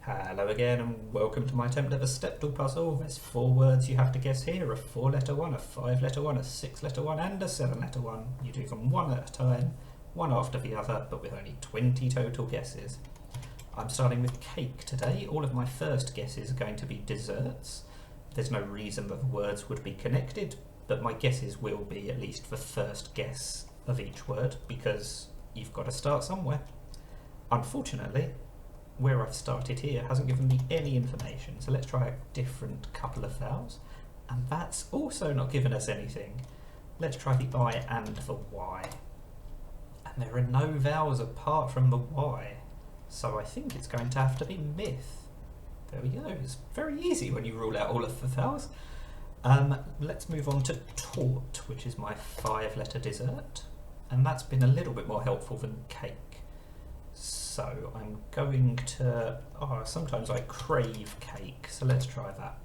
Hello again and welcome to my attempt at a stepdal puzzle. There's 4 words you have to guess here, a 4-letter one, a 5-letter one, a 6-letter one and a 7-letter one. You do them one at a time, one after the other, but with only 20 total guesses. I'm starting with cake today. All of my first guesses are going to be desserts. There's no reason that the words would be connected, but my guesses will be at least the first guess of each word, because you've got to start somewhere. Unfortunately, where I've started here hasn't given me any information, so let's try a different couple of vowels, and that's also not given us anything. Let's try the I and the Y, and there are no vowels apart from the Y, so I think it's going to have to be myth. There we go, it's very easy when you rule out all of the vowels. Let's move on to tort, which is my 5-letter dessert, and that's been a little bit more helpful than cake. So I'm going to, sometimes I crave cake, so let's try that.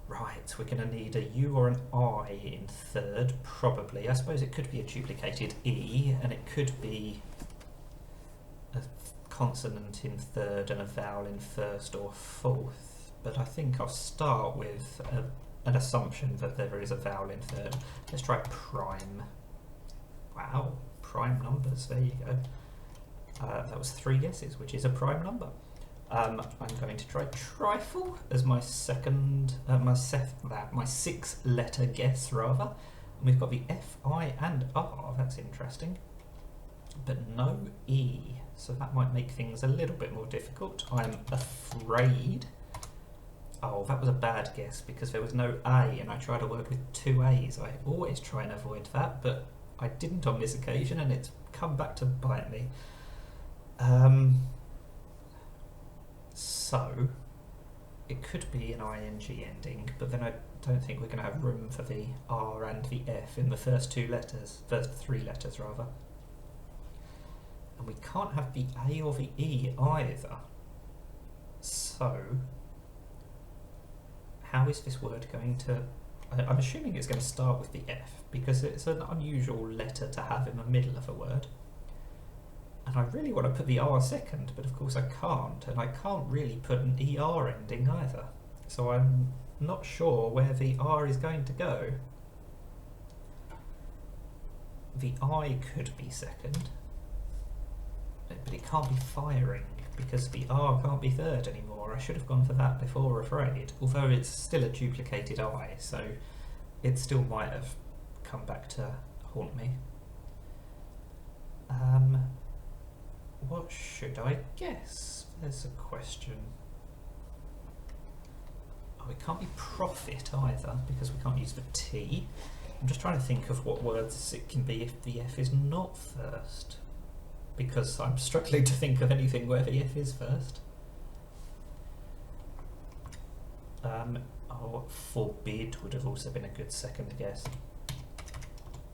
Right, we're going to need a U or an I in third, probably. I suppose it could be a duplicated E, and it could be a consonant in third and a vowel in first or fourth. But I think I'll start with an assumption that there is a vowel in third. Let's try prime. Wow, prime numbers, there you go. That was 3 guesses, which is a prime number. I'm going to try trifle as my second, my 6-letter guess rather. And we've got the F, I and R, that's interesting. But no E, so that might make things a little bit more difficult. I'm afraid. Oh, that was a bad guess because there was no A and I tried a word with 2 A's. I always try and avoid that, but I didn't on this occasion and it's come back to bite me. So it could be an ing ending, but then I don't think we're going to have room for the R and the F in the first 3 letters rather. And we can't have the A or the E either. So how is this word going to... I'm assuming it's going to start with the F because it's an unusual letter to have in the middle of a word. And I really want to put the R second, but of course I can't, and I can't really put an ER ending either. So I'm not sure where the R is going to go. The I could be second, but it can't be firing, because the R can't be third anymore. I should have gone for that before, afraid. Although it's still a duplicated I, so it still might have come back to haunt me. What should I guess? There's a question. Oh, it can't be profit either, because we can't use the T. I'm just trying to think of what words it can be if the F is not first, because I'm struggling to think of anything where the F is first. Forbid would have also been a good second guess.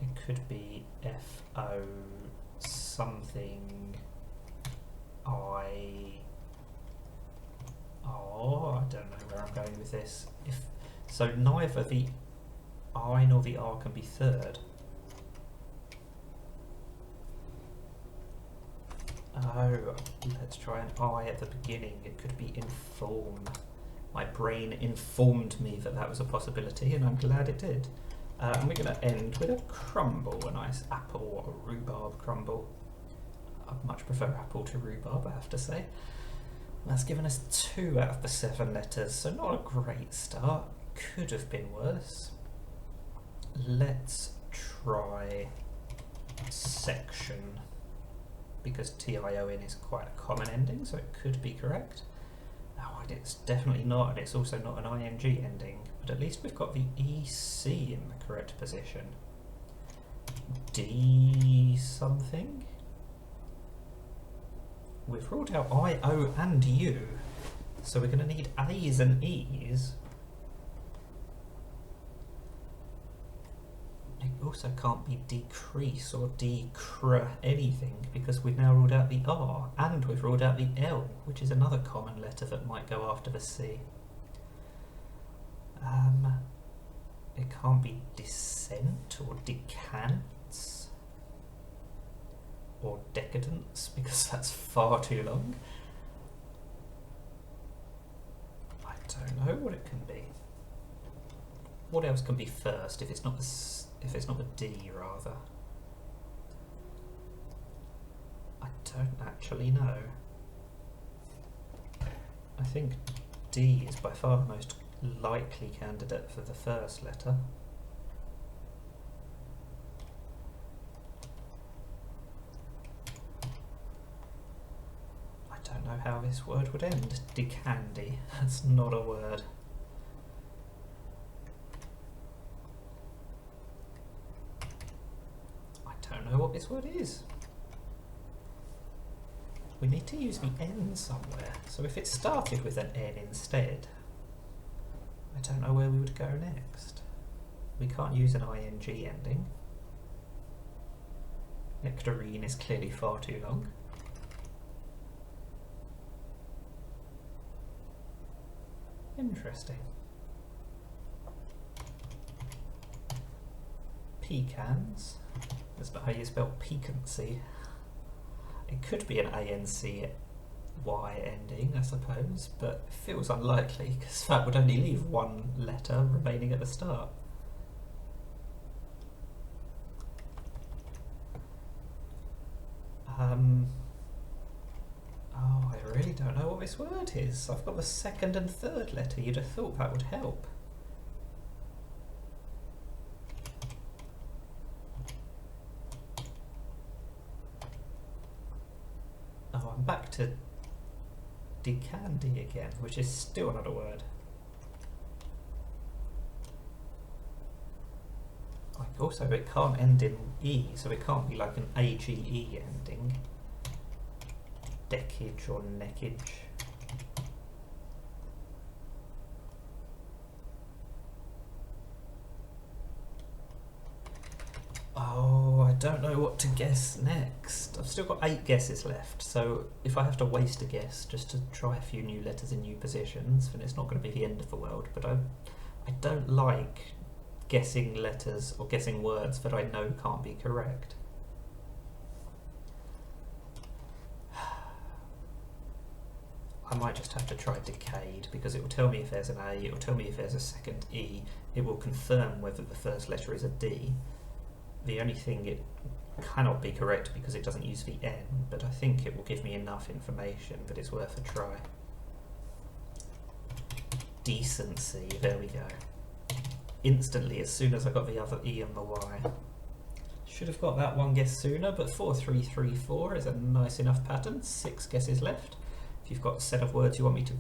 It could be F-O something. I don't know where I'm going with this. So neither the I nor the R can be third. Oh, let's try an I at the beginning. It could be inform. My brain informed me that that was a possibility, and I'm glad it did. And we're going to end with a crumble, a nice apple or rhubarb crumble. I much prefer apple to rhubarb, I have to say. That's given us 2 out of the 7 letters, so not a great start. Could have been worse. Let's try section, because TION is quite a common ending, so it could be correct. Oh, it's definitely not, and it's also not an ing ending, but at least we've got the EC in the correct position. D something? We've ruled out I, O and U, so we're going to need A's and E's. It also can't be decrease or decre anything, because we've now ruled out the R, and we've ruled out the L, which is another common letter that might go after the C. It can't be descent or decants. or decadence, because that's far too long. know what it can be. What else can be first if it's not the D rather? I don't actually know. I think D is by far the most likely candidate for the first letter. I don't know how this word would end. Decandy. That's not a word. I don't know what this word is. We need to use the N somewhere, so if it started with an N instead, I don't know where we would go next. We can't use an ing ending. Nectarine is clearly far too long. Interesting. Pecans. That's not how you spell piquancy. It could be an A-N-C-Y ending, I suppose, but it feels unlikely because that would only leave one letter remaining at the start. Oh, I really don't know what this word is. I've got the second and third letter. You'd have thought that would help. Oh, I'm back to decandy again, which is still not a word. Like also, it can't end in E, so it can't be like an AGE ending. Deckage or neckage. Oh, I don't know what to guess next. I've still got 8 guesses left, so if I have to waste a guess just to try a few new letters in new positions, then it's not going to be the end of the world, but I don't like guessing letters or guessing words that I know can't be correct. I might just have to try decayed because it will tell me if there's an A, it will tell me if there's a second E, it will confirm whether the first letter is a D. The only thing it cannot be correct because it doesn't use the N, but I think it will give me enough information that it's worth a try. Decency, there we go. Instantly, as soon as I got the other E and the Y. Should have got that one guess sooner, but 4334 is a nice enough pattern. 6 guesses left. If you've got a set of words you want me to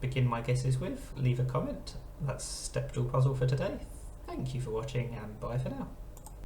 begin my guesses with, leave a comment. That's Step Dual Puzzle for today. Thank you for watching and bye for now.